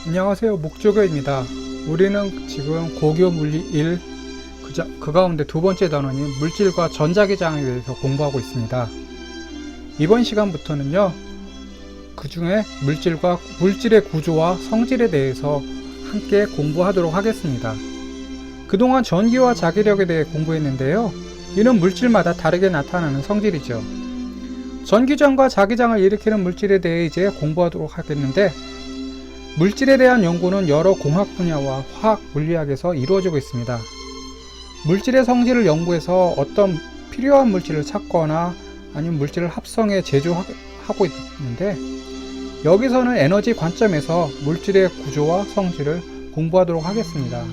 안녕하세요. 목조교입니다. 우리는 지금 고교 물리 1, 그 가운데 두 번째 단원인 물질과 전자기장에 대해서 공부하고 있습니다. 이번 시간부터는요, 그 중에 물질의 구조와 성질에 대해서 함께 공부하도록 하겠습니다. 그동안 전기와 자기력에 대해 공부했는데요, 이는 물질마다 다르게 나타나는 성질이죠. 전기장과 자기장을 일으키는 물질에 대해 이제 공부하도록 하겠는데, 물질에 대한 연구는 여러 공학 분야와 화학, 물리학에서 이루어지고 있습니다. 물질의 성질을 연구해서 어떤 필요한 물질을 찾거나 아니면 물질을 합성해 제조하고 있는데, 여기서는 에너지 관점에서 물질의 구조와 성질을 공부하도록 하겠습니다.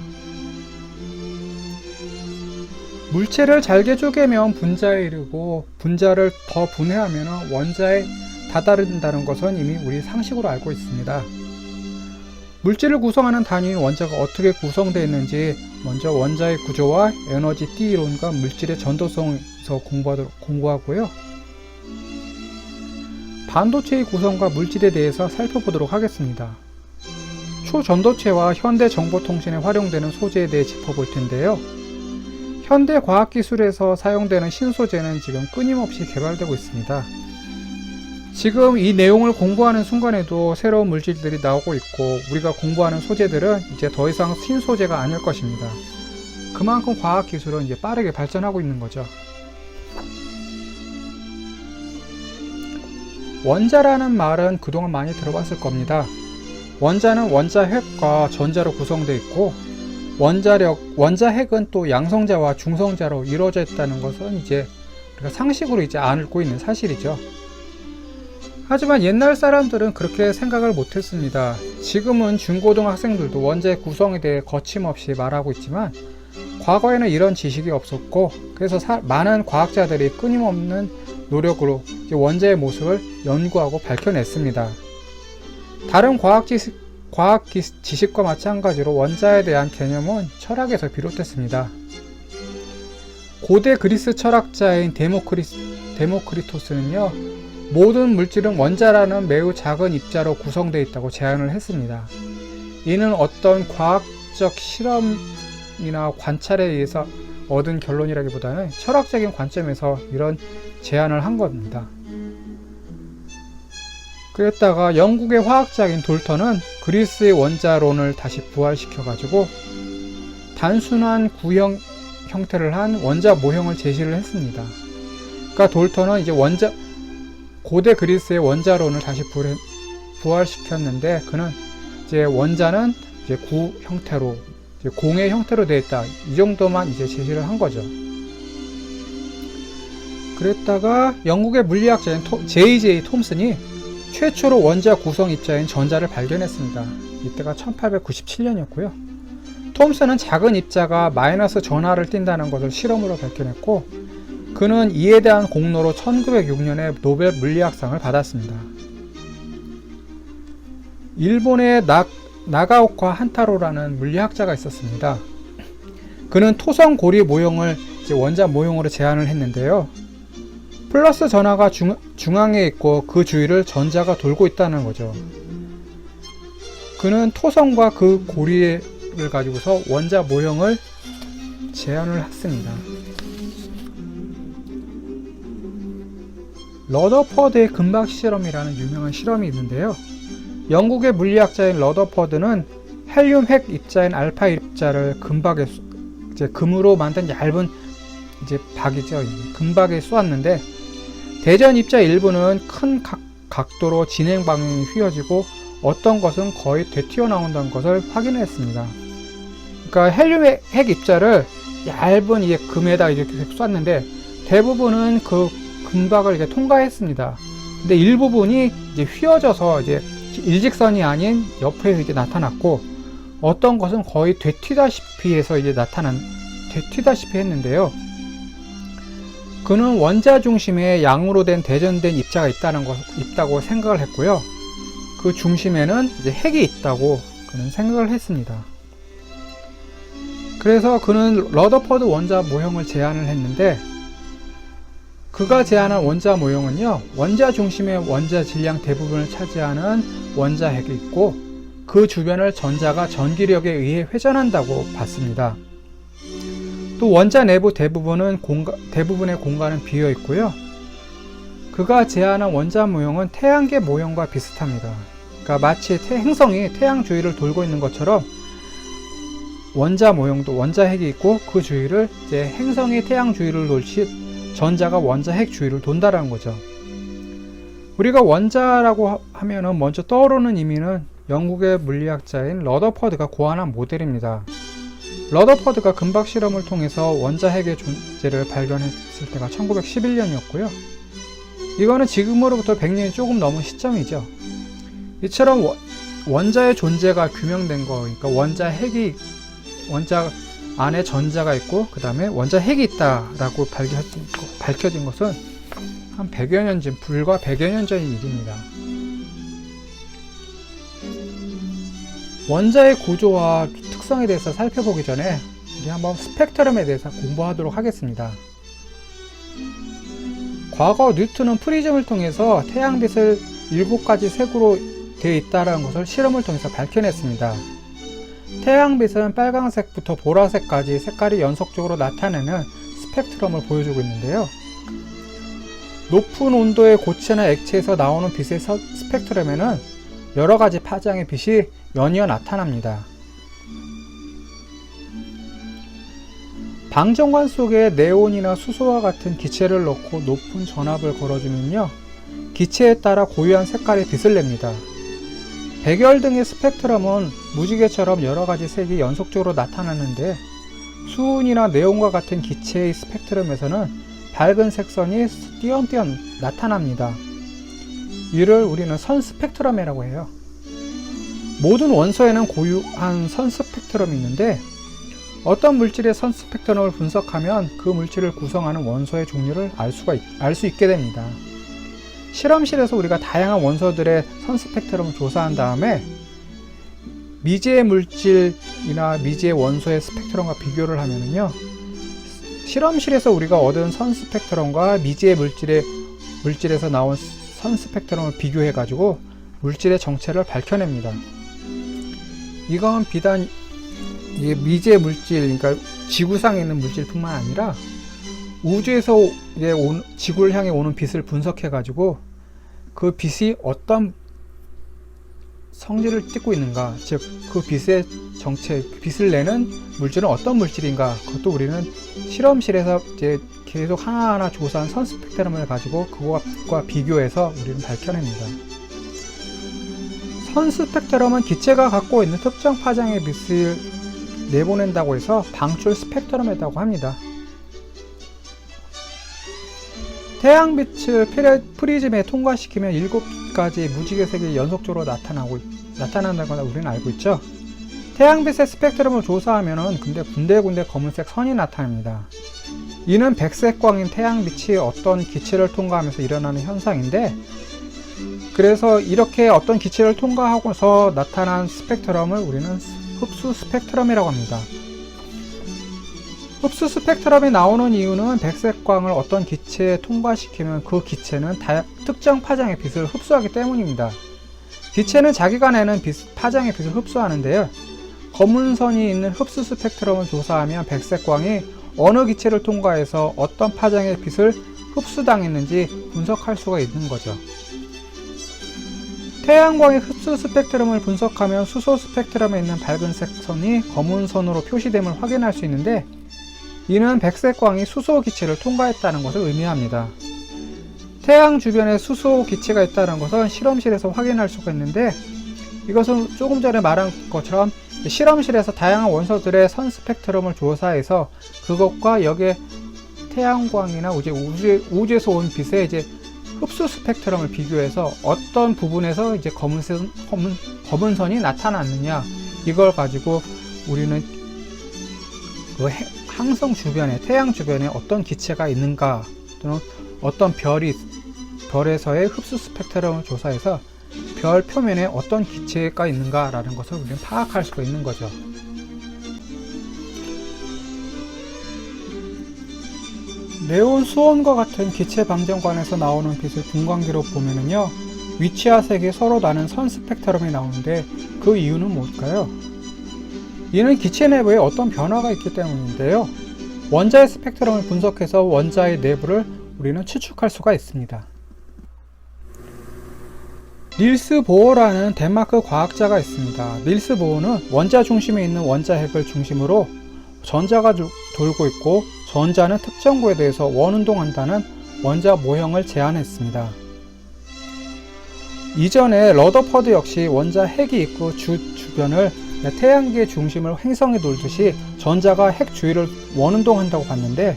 물체를 잘게 쪼개면 분자에 이르고 분자를 더 분해하면 원자에 다다른다는 것은 이미 우리 상식으로 알고 있습니다. 물질을 구성하는 단위인 원자가 어떻게 구성되어 있는지 먼저 원자의 구조와 에너지 띠 이론과 물질의 전도성에서 공부하고요. 반도체의 구성과 물질에 대해서 살펴보도록 하겠습니다. 초전도체와 현대정보통신에 활용되는 소재에 대해 짚어볼 텐데요. 현대 과학기술에서 사용되는 신소재는 지금 끊임없이 개발되고 있습니다. 지금 이 내용을 공부하는 순간에도 새로운 물질들이 나오고 있고, 우리가 공부하는 소재들은 이제 더 이상 신소재가 아닐 것입니다. 그만큼 과학기술은 이제 빠르게 발전하고 있는 거죠. 원자라는 말은 그동안 많이 들어봤을 겁니다. 원자는 원자핵과 전자로 구성되어 있고, 원자핵은 또 양성자와 중성자로 이루어져 있다는 것은 이제 우리가 상식으로 이제 알고 있는 사실이죠. 하지만 옛날 사람들은 그렇게 생각을 못했습니다. 지금은 중고등학생들도 원자의 구성에 대해 거침없이 말하고 있지만, 과거에는 이런 지식이 없었고, 그래서 많은 과학자들이 끊임없는 노력으로 원자의 모습을 연구하고 밝혀냈습니다. 다른 과학 지식과 마찬가지로 원자에 대한 개념은 철학에서 비롯됐습니다. 고대 그리스 철학자인 데모크리토스는요, 모든 물질은 원자라는 매우 작은 입자로 구성되어 있다고 제안을 했습니다. 이는 어떤 과학적 실험이나 관찰에 의해서 얻은 결론이라기보다는 철학적인 관점에서 이런 제안을 한 겁니다. 그랬다가 영국의 화학자인 돌턴은 그리스의 원자론을 다시 부활시켜가지고 단순한 구형 형태를 한 원자 모형을 제시를 했습니다. 그러니까 돌턴은 이제 고대 그리스의 원자론을 다시 부활시켰는데, 그는 이제 원자는 이제 구 형태로, 이제 공의 형태로 되어 있다, 이 정도만 이제 제시를 한 거죠. 그랬다가 영국의 물리학자인 J.J. 톰슨이 최초로 원자 구성 입자인 전자를 발견했습니다. 이때가 1897년이었고요. 톰슨은 작은 입자가 마이너스 전하를 띈다는 것을 실험으로 밝혀냈고, 그는 이에 대한 공로로 1906년에 노벨 물리학상을 받았습니다. 일본의 나가오카 한타로라는 물리학자가 있었습니다. 그는 토성 고리 모형을 이제 원자 모형으로 제안을 했는데요. 플러스 전하가 중앙에 있고 그 주위를 전자가 돌고 있다는 거죠. 그는 토성과 그 고리를 가지고서 원자 모형을 제안을 했습니다. 러더퍼드의 금박 실험이라는 유명한 실험이 있는데요. 영국의 물리학자인 러더퍼드는 헬륨 핵 입자인 알파 입자를 금으로 만든 얇은 박이죠. 금박에 쏘았는데, 대전 입자 일부는 큰 각도로 진행 방향이 휘어지고 어떤 것은 거의 되튀어나온다는 것을 확인했습니다. 그러니까 헬륨 핵 입자를 얇은 금에다 이렇게 쐈는데 대부분은 그 금박을 이제 통과했습니다. 근데 일부분이 이제 휘어져서 이제 일직선이 아닌 옆에서 이제 나타났고, 어떤 것은 거의 되튀다시피 했는데요. 그는 원자 중심에 양으로 된 대전된 입자가 있다고 생각을 했고요. 그 중심에는 이제 핵이 있다고 그는 생각을 했습니다. 그래서 그는 러더퍼드 원자 모형을 제안을 했는데, 그가 제안한 원자 모형은요, 원자 중심의 원자 질량 대부분을 차지하는 원자 핵이 있고, 그 주변을 전자가 전기력에 의해 회전한다고 봤습니다. 또 원자 내부 대부분의 공간은 비어 있고요. 그가 제안한 원자 모형은 태양계 모형과 비슷합니다. 그러니까 마치 행성이 태양 주위를 돌고 있는 것처럼 원자 모형도 원자 핵이 있고 그 주위를 이제 행성이 태양 주위를 돌듯이 전자가 원자 핵 주위를 돈다라는 거죠. 우리가 원자라고 하면은 먼저 떠오르는 의미는 영국의 물리학자인 러더퍼드가 고안한 모델입니다. 러더퍼드가 금박 실험을 통해서 원자 핵의 존재를 발견했을 때가 1911년이었고요. 이거는 지금으로부터 100년이 조금 넘은 시점이죠. 이처럼 원자의 존재가 규명된 거, 그러니까 원자 안에 전자가 있고 그 다음에 원자 핵이 있다라고 밝혀진 것은 한 100여 년 전, 불과 100여 년 전의 일입니다. 원자의 구조와 특성에 대해서 살펴보기 전에 우리 한번 스펙트럼에 대해서 공부하도록 하겠습니다. 과거 뉴턴은 프리즘을 통해서 태양빛을 7가지 색으로 되어 있다는 것을 실험을 통해서 밝혀냈습니다. 태양빛은 빨간색부터 보라색까지 색깔이 연속적으로 나타내는 스펙트럼을 보여주고 있는데요. 높은 온도의 고체나 액체에서 나오는 빛의 스펙트럼에는 여러가지 파장의 빛이 연이어 나타납니다. 방정관 속에 네온이나 수소와 같은 기체를 넣고 높은 전압을 걸어주면요, 기체에 따라 고유한 색깔의 빛을 냅니다. 백열 등의 스펙트럼은 무지개처럼 여러가지 색이 연속적으로 나타나는데, 수은이나 네온과 같은 기체의 스펙트럼에서는 밝은 색선이 띄엄띄엄 나타납니다. 이를 우리는 선 스펙트럼이라고 해요. 모든 원소에는 고유한 선 스펙트럼이 있는데, 어떤 물질의 선 스펙트럼을 분석하면 그 물질을 구성하는 원소의 종류를 알 수 있게 됩니다. 실험실에서 우리가 다양한 원소들의 선 스펙트럼을 조사한 다음에 미지의 물질이나 미지의 원소의 스펙트럼과 비교를 하면요, 실험실에서 우리가 얻은 선 스펙트럼과 미지의 물질에서 나온 선 스펙트럼을 비교해 가지고 물질의 정체를 밝혀냅니다. 이건 비단 미지의 물질, 그러니까 지구상에 있는 물질뿐만 아니라 우주에서 지구를 향해 오는 빛을 분석해 가지고 그 빛이 어떤 성질을 띠고 있는가, 즉 그 빛의 정체, 빛을 내는 물질은 어떤 물질인가, 그것도 우리는 실험실에서 이제 계속 하나하나 조사한 선 스펙트럼을 가지고 그것과 비교해서 우리는 밝혀냅니다. 선 스펙트럼은 기체가 갖고 있는 특정 파장의 빛을 내보낸다고 해서 방출 스펙트럼이라고 합니다. 태양빛을 프리즘에 통과시키면 7가지 무지개색이 연속적으로 나타난다거나 우리는 알고 있죠. 태양빛의 스펙트럼을 조사하면 근데 군데군데 검은색 선이 나타납니다. 이는 백색광인 태양빛이 어떤 기체를 통과하면서 일어나는 현상인데, 그래서 이렇게 어떤 기체를 통과하고서 나타난 스펙트럼을 우리는 흡수 스펙트럼이라고 합니다. 흡수 스펙트럼이 나오는 이유는 백색광을 어떤 기체에 통과시키면 그 기체는 특정 파장의 빛을 흡수하기 때문입니다. 기체는 자기가 내는 파장의 빛을 흡수하는데요, 검은 선이 있는 흡수 스펙트럼을 조사하면 백색광이 어느 기체를 통과해서 어떤 파장의 빛을 흡수당했는지 분석할 수가 있는 거죠. 태양광의 흡수 스펙트럼을 분석하면 수소 스펙트럼에 있는 밝은색 선이 검은 선으로 표시됨을 확인할 수 있는데, 이는 백색광이 수소 기체를 통과했다는 것을 의미합니다. 태양 주변에 수소 기체가 있다는 것은 실험실에서 확인할 수가 있는데, 이것은 조금 전에 말한 것처럼 실험실에서 다양한 원소들의 선 스펙트럼을 조사해서 그것과 여기에 태양광이나 우주에서 온 빛의 흡수 스펙트럼을 비교해서 어떤 부분에서 검은 선이 나타났느냐, 이걸 가지고 우리는 그 항성 주변에, 태양 주변에 어떤 기체가 있는가, 또는 어떤 별에서의 흡수 스펙트럼을 조사해서 별 표면에 어떤 기체가 있는가 라는 것을 우리는 파악할 수가 있는 거죠. 네온 수온과 같은 기체 방정관에서 나오는 빛을 분광기로 보면은요, 위치와 색이 서로 다른 선 스펙트럼이 나오는데 그 이유는 뭘까요? 이는 기체 내부에 어떤 변화가 있기 때문인데요. 원자의 스펙트럼을 분석해서 원자의 내부를 우리는 추측할 수가 있습니다. 닐스 보어라는 덴마크 과학자가 있습니다. 닐스 보어는 원자 중심에 있는 원자 핵을 중심으로 전자가 돌고 있고 전자는 특정 구에 대해서 원운동한다는 원자 모형을 제안했습니다. 이전에 러더퍼드 역시 원자 핵이 있고 주변을 태양계의 중심을 행성이 돌듯이 전자가 핵 주위를 원운동한다고 봤는데,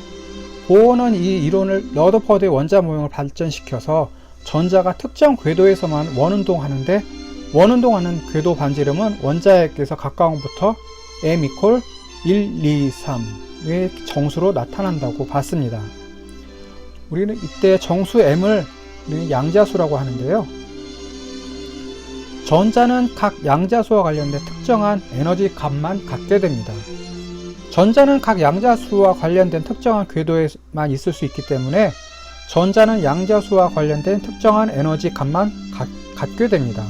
보어는 이 이론을 러더퍼드의 원자 모형을 발전시켜서 전자가 특정 궤도에서만 원운동하는데, 원운동하는 궤도 반지름은 원자핵에서 가까운 부터 m = 1, 2, 3의 정수로 나타난다고 봤습니다. 우리는 이때 정수 m을 양자수라고 하는데요. 전자는 각 양자수와 관련된 특정한 에너지 값만 갖게 됩니다. 전자는 각 양자수와 관련된 특정한 궤도에만 있을 수 있기 때문에 전자는 양자수와 관련된 특정한 에너지 값만 갖게 됩니다.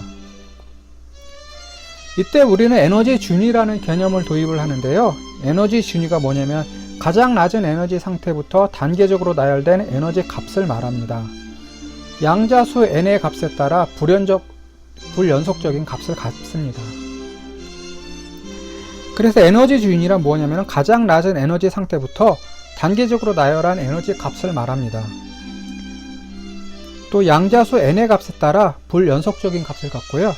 이때 우리는 에너지 준위라는 개념을 도입을 하는데요. 에너지 준위가 뭐냐면 가장 낮은 에너지 상태부터 단계적으로 나열된 에너지 값을 말합니다. 양자수 n의 값에 따라 불연속적인 값을 갖습니다. 그래서 에너지 준위란 뭐냐면 가장 낮은 에너지 상태부터 단계적으로 나열한 에너지 값을 말합니다. 또 양자수 n의 값에 따라 불연속적인 값을 갖고요.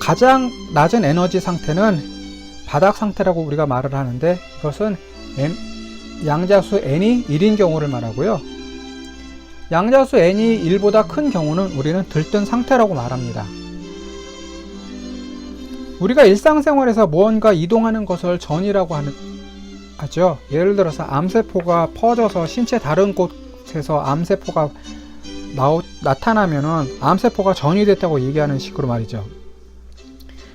가장 낮은 에너지 상태는 바닥 상태라고 우리가 말을 하는데, 이것은 양자수 n이 1인 경우를 말하고요. 양자수 n이 1보다 큰 경우는 우리는 들뜬 상태라고 말합니다. 우리가 일상생활에서 무언가 이동하는 것을 전이라고 하죠. 예를 들어서 암세포가 퍼져서 신체 다른 곳에서 암세포가 나타나면은 암세포가 전이 됐다고 얘기하는 식으로 말이죠.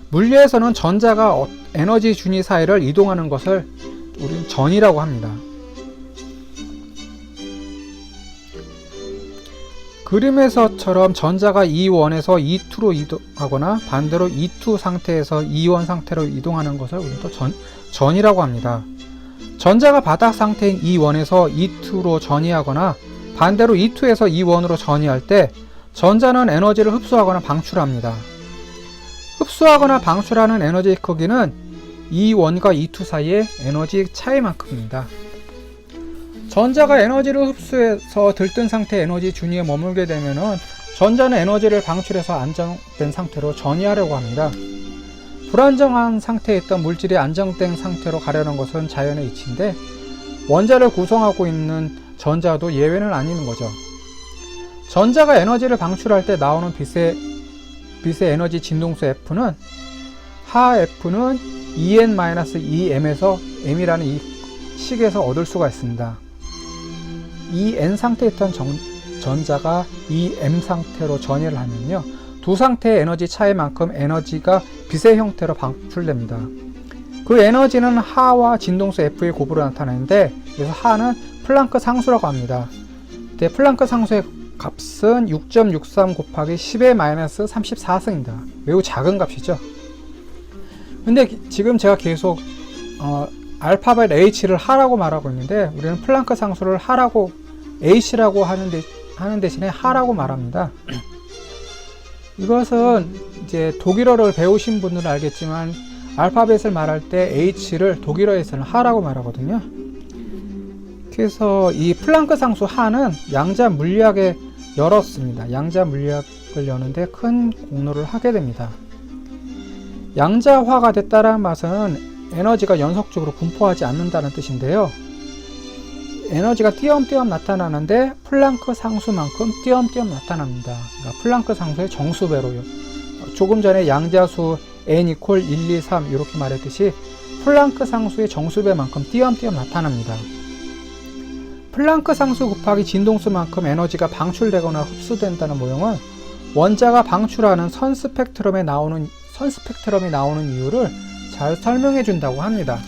물리에서는 전자가 에너지 준위 사이를 이동하는 것을 우리는 전이라고 합니다. 그림에서처럼 전자가 E1에서 E2로 이동하거나 반대로 E2 상태에서 E1 상태로 이동하는 것을 우리는 또 전이라고 합니다. 전자가 바닥 상태인 E1에서 E2로 전이하거나 반대로 E2에서 E1으로 전이할 때 전자는 에너지를 흡수하거나 방출합니다. 흡수하거나 방출하는 에너지 크기는 E1과 E2 사이의 에너지 차이만큼입니다. 전자가 에너지를 흡수해서 들뜬 상태 에너지 준위에 머물게 되면은 전자는 에너지를 방출해서 안정된 상태로 전이하려고 합니다. 불안정한 상태에 있던 물질이 안정된 상태로 가려는 것은 자연의 이치인데, 원자를 구성하고 있는 전자도 예외는 아닌 거죠. 전자가 에너지를 방출할 때 나오는 빛의 에너지 진동수 F는 하 F는 En-2m에서 m이라는 이 식에서 얻을 수가 있습니다. 이 n 상태에 있던 전자가 이 m 상태로 전이를 하면요, 두 상태의 에너지 차이만큼 에너지가 빛의 형태로 방출됩니다. 그 에너지는 하와 진동수 F의 곱으로 나타나는데, 그래서 하는 플랑크 상수라고 합니다. 이때 플랑크 상수의 값은 6.63 곱하기 10의 마이너스 34승입니다. 매우 작은 값이죠. 근데 지금 제가 계속 알파벳 h를 하라고 말하고 있는데, 우리는 플랑크 상수를 하라고 h라고 하는 대신에 하라고 말합니다. 이것은 이제 독일어를 배우신 분들은 알겠지만 알파벳을 말할 때 h를 독일어에서는 하라고 말하거든요. 그래서 이 플랑크 상수 하는 양자 물리학에 열었습니다. 양자 물리학을 여는데 큰 공로를 하게 됩니다. 양자화가 됐다는 말은 에너지가 연속적으로 분포하지 않는다는 뜻인데요. 에너지가 띄엄띄엄 나타나는데 플랑크 상수만큼 띄엄띄엄 나타납니다. 그러니까 플랑크 상수의 정수배로요. 조금 전에 양자수 n = 1, 2, 3 이렇게 말했듯이 플랑크 상수의 정수배만큼 띄엄띄엄 나타납니다. 플랑크 상수 곱하기 진동수만큼 에너지가 방출되거나 흡수된다는 모형은 원자가 방출하는 선 스펙트럼이 나오는 이유를 잘 설명해 준다고 합니다.